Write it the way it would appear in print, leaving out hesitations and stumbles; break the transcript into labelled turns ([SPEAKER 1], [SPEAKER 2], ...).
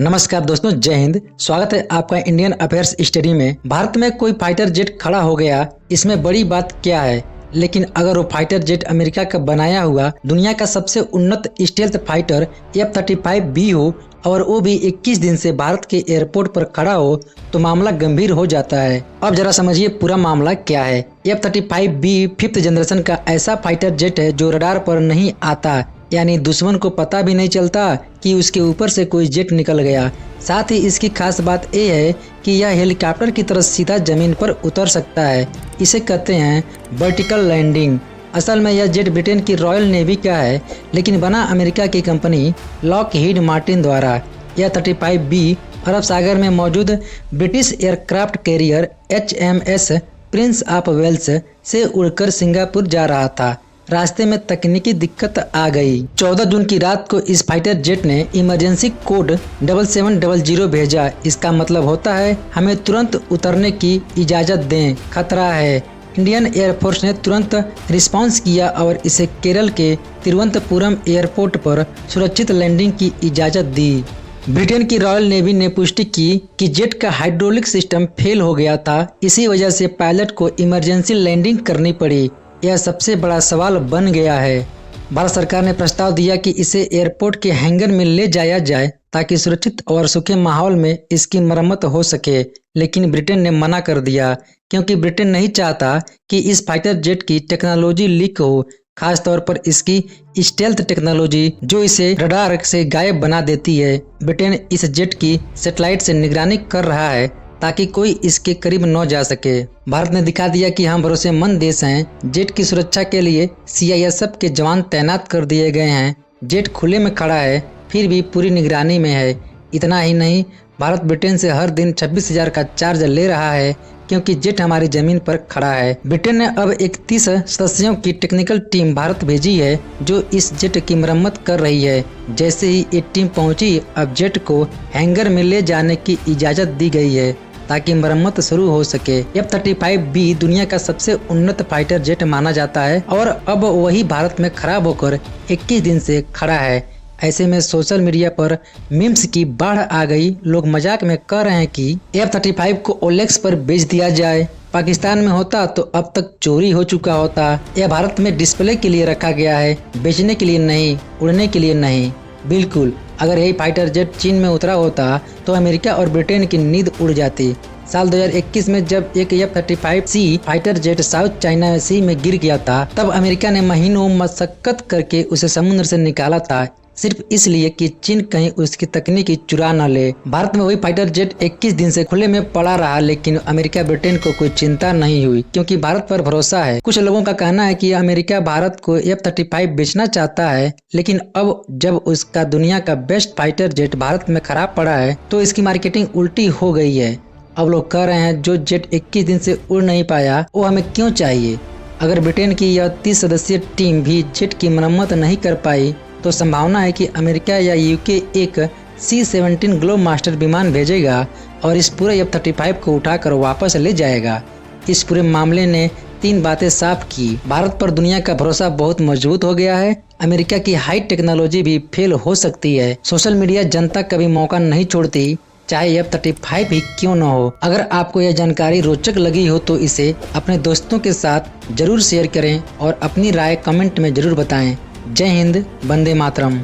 [SPEAKER 1] नमस्कार दोस्तों, जय हिंद। स्वागत है आपका इंडियन अफेयर्स स्टडी में। भारत में कोई फाइटर जेट खड़ा हो गया, इसमें बड़ी बात क्या है? लेकिन अगर वो फाइटर जेट अमेरिका का बनाया हुआ दुनिया का सबसे उन्नत स्टेल्थ फाइटर F-35B हो और वो भी 21 दिन से भारत के एयरपोर्ट पर खड़ा हो तो मामला गंभीर हो जाता है। अब जरा समझिए पूरा मामला क्या है। F-35B 5th जनरेशन का ऐसा फाइटर जेट है जो रडार पर नहीं आता, यानी दुश्मन को पता भी नहीं चलता कि उसके ऊपर से कोई जेट निकल गया। साथ ही इसकी खास बात यह है कि यह हेलीकॉप्टर की तरह सीधा जमीन पर उतर सकता है। इसे कहते हैं वर्टिकल लैंडिंग। असल में यह जेट ब्रिटेन की रॉयल नेवी का है, लेकिन बना अमेरिका की कंपनी लॉकहीड मार्टिन द्वारा। यह 35B अरब सागर में मौजूद British aircraft carrier HMS Prince of Wales से उड़कर सिंगापुर जा रहा था। रास्ते में तकनीकी दिक्कत आ गई। 14 जून की रात को इस फाइटर जेट ने इमरजेंसी कोड 7700 भेजा। इसका मतलब होता है हमें तुरंत उतरने की इजाज़त दें, खतरा है। इंडियन एयरफोर्स ने तुरंत रिस्पांस किया और इसे केरल के तिरुवनंतपुरम एयरपोर्ट पर सुरक्षित लैंडिंग की इजाज़त दी। ब्रिटेन की रॉयल नेवी ने पुष्टि की कि जेट का हाइड्रोलिक सिस्टम फेल हो गया था। इसी वजह से पायलट को इमरजेंसी लैंडिंग करनी पड़ी। यह सबसे बड़ा सवाल बन गया है। भारत सरकार ने प्रस्ताव दिया कि इसे एयरपोर्ट के हैंगर में ले जाया जाए ताकि सुरक्षित और सूखे माहौल में इसकी मरम्मत हो सके, लेकिन ब्रिटेन ने मना कर दिया क्योंकि ब्रिटेन नहीं चाहता कि इस फाइटर जेट की टेक्नोलॉजी लीक हो, खास तौर पर इसकी स्टेल्थ टेक्नोलॉजी जो इसे रडार से गायब बना देती है। ब्रिटेन इस जेट की सैटेलाइट से निगरानी कर रहा है ताकि कोई इसके करीब न जा सके। भारत ने दिखा दिया कि हम भरोसेमंद देश हैं। जेट की सुरक्षा के लिए CISF के जवान तैनात कर दिए गए हैं। जेट खुले में खड़ा है, फिर भी पूरी निगरानी में है। इतना ही नहीं, भारत ब्रिटेन से हर दिन 26,000 का चार्ज ले रहा है क्योंकि जेट हमारी जमीन पर खड़ा है। ब्रिटेन ने अब 31 सदस्यों की टेक्निकल टीम भारत भेजी है जो इस जेट की मरम्मत कर रही है। जैसे ही ये टीम पहुंची, अब जेट को हैंगर में ले जाने की इजाज़त दी गई है ताकि मरम्मत शुरू हो सके। F-35B दुनिया का सबसे उन्नत फाइटर जेट माना जाता है और अब वही भारत में खराब होकर 21 दिन से खड़ा है। ऐसे में सोशल मीडिया पर मीम्स की बाढ़ आ गई। लोग मजाक में कह रहे हैं कि F-35 को OLX पर बेच दिया जाए। पाकिस्तान में होता तो अब तक चोरी हो चुका होता। यह भारत में डिस्प्ले के लिए रखा गया है, बेचने के लिए नहीं, उड़ने के लिए नहीं। बिल्कुल, अगर यही फाइटर जेट चीन में उतरा होता तो अमेरिका और ब्रिटेन की नींद उड़ जाती। साल 2021 में जब एक F-35C fighter jet South China Sea में गिर गया था, तब अमेरिका ने महीनों मशक्कत करके उसे समुद्र से निकाला था, सिर्फ इसलिए कि चीन कहीं उसकी तकनीकी चुरा न ले। भारत में वही फाइटर जेट 21 दिन से खुले में पड़ा रहा, लेकिन अमेरिका ब्रिटेन को कोई चिंता नहीं हुई क्योंकि भारत पर भरोसा है। कुछ लोगों का कहना है कि अमेरिका भारत को F-35 बेचना चाहता है, लेकिन अब जब उसका दुनिया का बेस्ट फाइटर जेट भारत में खराब पड़ा है तो इसकी मार्केटिंग उल्टी हो गई है। अब लोग कह रहे हैं जो जेट 21 दिन से उड़ नहीं पाया वो हमें क्यों चाहिए। अगर ब्रिटेन की यह 30 सदस्यीय टीम भी जेट की मरम्मत नहीं कर पाई तो संभावना है कि अमेरिका या UK एक C-17 ग्लोबमास्टर विमान भेजेगा और इस पूरे F-35 को उठाकर वापस ले जाएगा। इस पूरे मामले ने 3 बातें साफ की। भारत पर दुनिया का भरोसा बहुत मजबूत हो गया है। अमेरिका की हाई टेक्नोलॉजी भी फेल हो सकती है। सोशल मीडिया जनता कभी मौका नहीं छोड़ती, चाहे F-35 ही क्यों न हो। अगर आपको यह जानकारी रोचक लगी हो तो इसे अपने दोस्तों के साथ जरूर शेयर करें और अपनी राय कमेंट में जरूर बताएं। जय हिंद, वंदे मातरम।